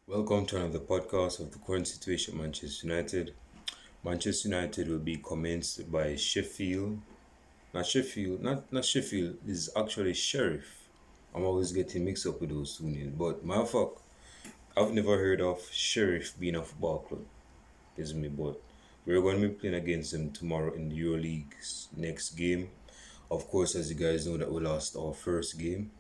Welcome to another podcast of the current situation at Manchester United. Manchester United will be commenced by Sheffield. Not Sheffield, is actually Sheriff. I'm always getting mixed up with those two names. But my fuck, I've never heard of Sheriff being a football club. Is me, but we're going to be playing against them tomorrow in the Euro League's next game. Of course, as you guys know, that we lost our first game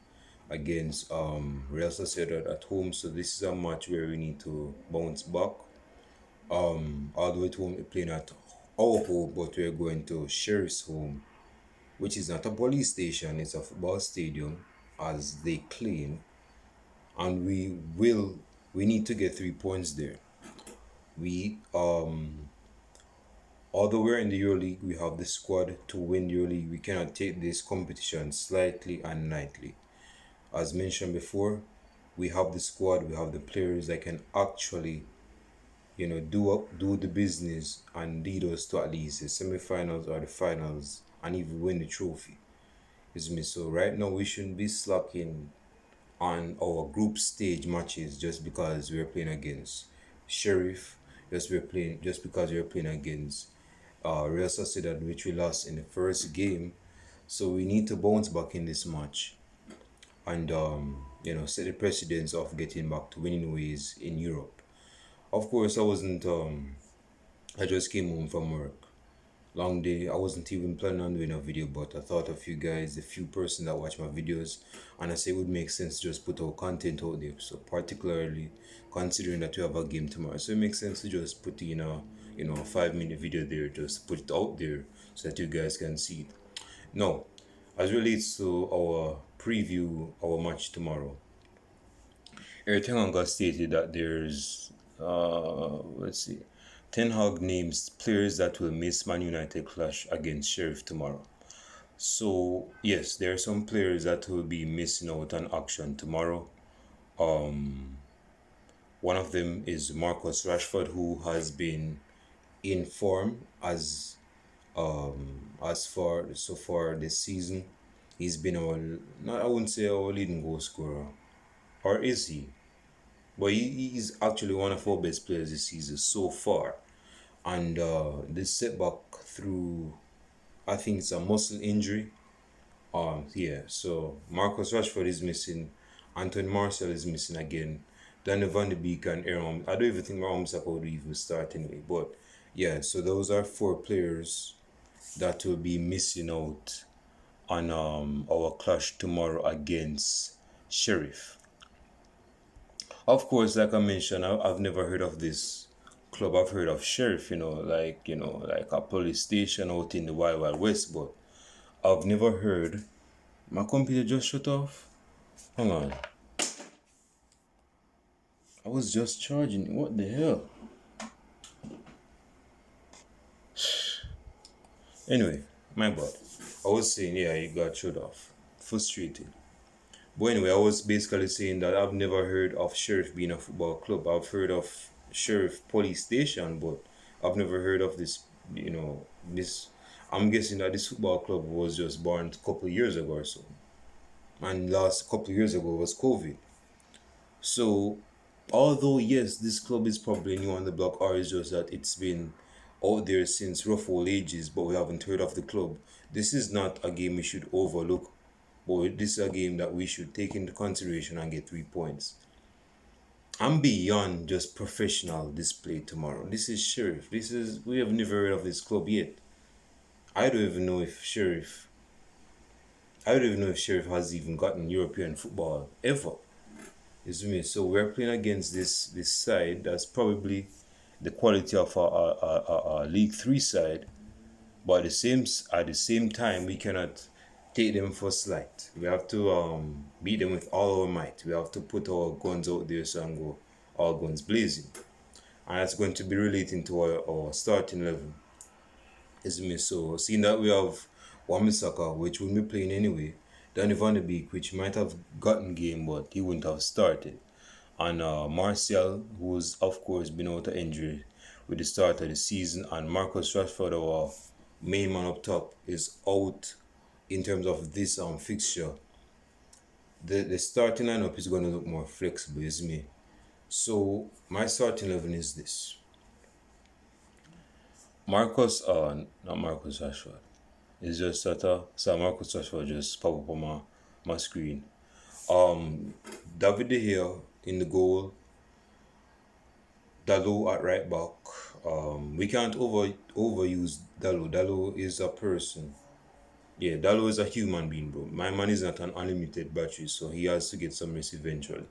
against Real Sociedad at home. So this is a match where we need to bounce back. Although it won't be playing at our home, but we're going to Sheriff's home, which is not a police station, it's a football stadium, as they claim. And we need to get 3 points there. We although we're in the Euro League, we have the squad to win the Euro League. We cannot take this competition slightly and lightly. As mentioned before, we have the squad, we have the players that can actually do the business and lead us to at least the semi-finals or the finals and even win the trophy. Is me. So right now we shouldn't be slacking on our group stage matches just because we're playing against Sheriff, just because we're playing against Real Sociedad, which we lost in the first game. So we need to bounce back in this match and set the precedence of getting back to winning ways in Europe. Of course, I wasn't. I just came home from work. Long day. I wasn't even planning on doing a video, but I thought of you guys, the few person that watch my videos, and I say it would make sense to just put our content out there. So particularly considering that we have a game tomorrow, so it makes sense to just put in a 5 minute video there, just put it out there so that you guys can see it. Now, as relates to our preview, our match tomorrow, Eric Tenanga stated that there's let's see, Ten Hag names players that will miss Man United clash against Sheriff tomorrow. So yes, there are some players that will be missing out on action tomorrow. One of them is Marcus Rashford, who has been in form as far so far this season. He's been our, not, I wouldn't say our leading goal scorer, or is he? But he's actually one of our best players this season so far. And this setback through, I think it's a muscle injury. Yeah. So Marcus Rashford is missing. Anthony Martial is missing again. Danny Van de Beek and Aaron. I don't even think Ramsaka would even start anyway. But yeah, so those are four players that will be missing out on our clash tomorrow against Sheriff. Of course, like I mentioned, I've never heard of this club. I've heard of Sheriff, like a police station out in the Wild Wild West, but I've never heard. My computer just shut off. Hang on. I was just charging. What the hell? Anyway, my bad. I was saying, yeah, it got shut off. Frustrated. But anyway, I was basically saying that I've never heard of Sheriff being a football club. I've heard of Sheriff Police Station, but I've never heard of this. I'm guessing that this football club was just born a couple of years ago or so. And last couple of years ago was COVID. So, although yes, this club is probably new on the block, or it's just that it's been out there since rough old ages, but we haven't heard of the club. This is not a game we should overlook, but this is a game that we should take into consideration and get 3 points. I'm beyond just professional display tomorrow. This is Sheriff. We have never heard of this club yet. I don't even know if Sheriff. I don't even know if Sheriff has even gotten European football ever. Is me. So we're playing against this side that's probably the quality of a League Three side, but at the same time we cannot take them for slight. We have to beat them with all our might. We have to put our guns out there so and go all guns blazing. And that's going to be relating to our starting level. Is me. So seeing that we have Wan-Bissaka, which will be playing anyway, Danny Van de Beek, which might have gotten game but he wouldn't have started. And Martial, who's of course been out of injury with the start of the season, and Marcus Rashford, our main man up top, is out in terms of this fixture. The starting lineup is going to look more flexible, is me. So my starting 11 is this: not Marcus Rashford. It's just that so Marcus Rashford just pop up on my screen. David De Gea in the goal. Dalo at right back. We can't overuse Dalo. Dalo is a person. Yeah, Dalo is a human being, bro. My man is not an unlimited battery, so he has to get some rest eventually.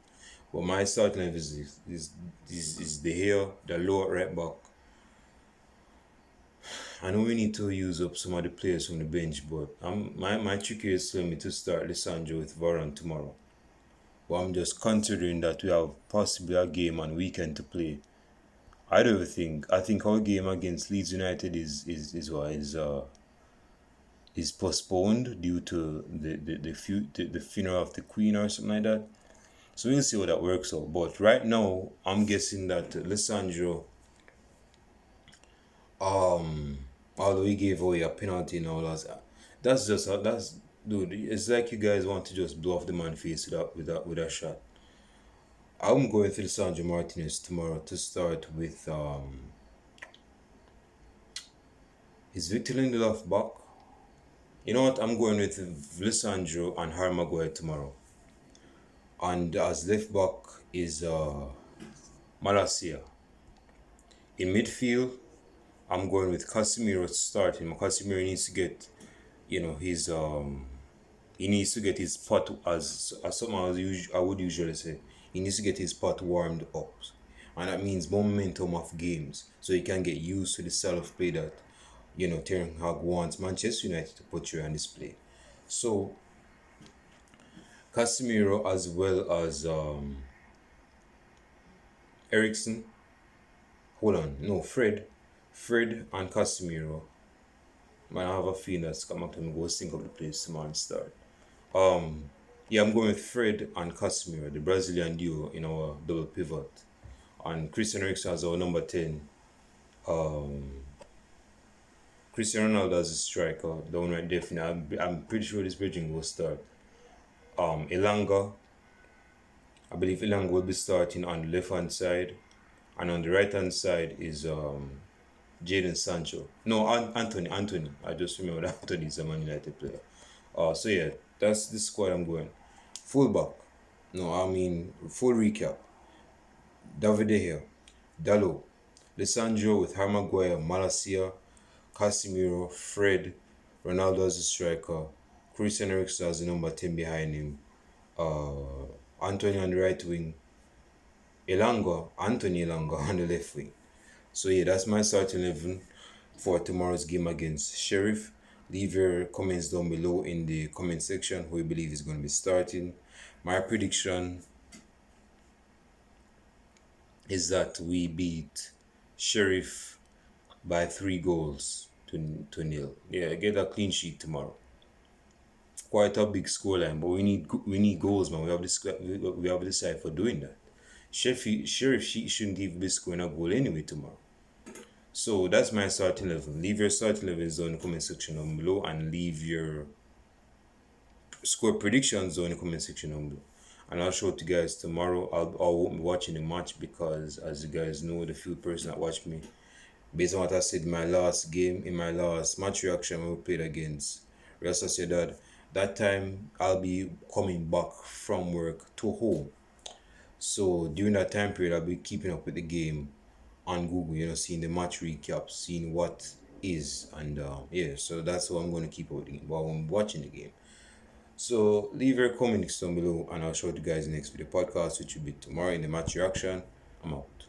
But my starting line is De Gea, Dalo at right back. I know we need to use up some of the players from the bench, but my trick here is telling me to start Lissandro with Varane tomorrow. But I'm just considering that we have possibly a game on weekend to play. I don't think. I think our game against Leeds United is postponed due to the funeral of the Queen or something like that. So we'll see how that works out. But right now, I'm guessing that Lissandro, although he gave away a penalty and all that, that's dude. It's like you guys want to just blow off the man's face with a shot. I'm going for Lissandro Martinez tomorrow to start with. Is Victor Lindelof back? You know what? I'm going with Lissandro and Harry Maguire tomorrow. And as left back is Malacia. In midfield, I'm going with Casemiro starting. Casemiro needs to get, his he needs to get his pot as something I would usually say. He needs to get his pot warmed up, and that means momentum of games, so he can get used to the style of play that Ten Hag wants Manchester United to portray on display. So Casemiro as well as Ericsson. Hold on, no Fred and Casemiro. Man, I have a feeling that's come up to me. Go sync up the place tomorrow and start. Yeah, I'm going with Fred and Casemiro, the Brazilian duo in our double pivot, and Christian Eriksen as our number 10. Cristiano Ronaldo as a striker, the one right definitely. I'm pretty sure this bridging will start. Elanga, I believe Elanga will be starting on the left hand side, and on the right hand side is Jadon Sancho. No, Anthony. I just remember that Anthony is a Man United player. So yeah, that's the squad I'm going. Fullback. No, I mean full recap. David De Gea, Dalo, Lissandro with Harry Maguire, Malacia, Casemiro, Fred, Ronaldo as a striker, Christian Eriksen as the number 10 behind him, Anthony on the right wing, Anthony Elanga on the left wing. So yeah, that's my starting 11 for tomorrow's game against Sheriff. Leave your comments down below in the comment section who you believe is going to be starting. My prediction is that we beat Sheriff by 3 goals to nil. Yeah, get a clean sheet tomorrow. Quite a big scoreline, but we need goals, man. We have decided for doing that. Sheriff shouldn't give Bisco a goal anyway tomorrow. So that's my starting level. Leave your starting levels down in the comment section down below, and leave your score predictions down in the comment section down below. And I'll show it to you guys tomorrow. I won't be watching the match because, as you guys know, the few person that watch me, based on what I said in my last match reaction when we played against Real Sociedad, that time I'll be coming back from work to home. So during that time period, I'll be keeping up with the game on Google, seeing the match recaps, seeing what is, and yeah, so that's how I'm going to keep up with the game while I'm watching the game. So leave your comments down below, and I'll show you guys next video podcast, which will be tomorrow in the match reaction. I'm out.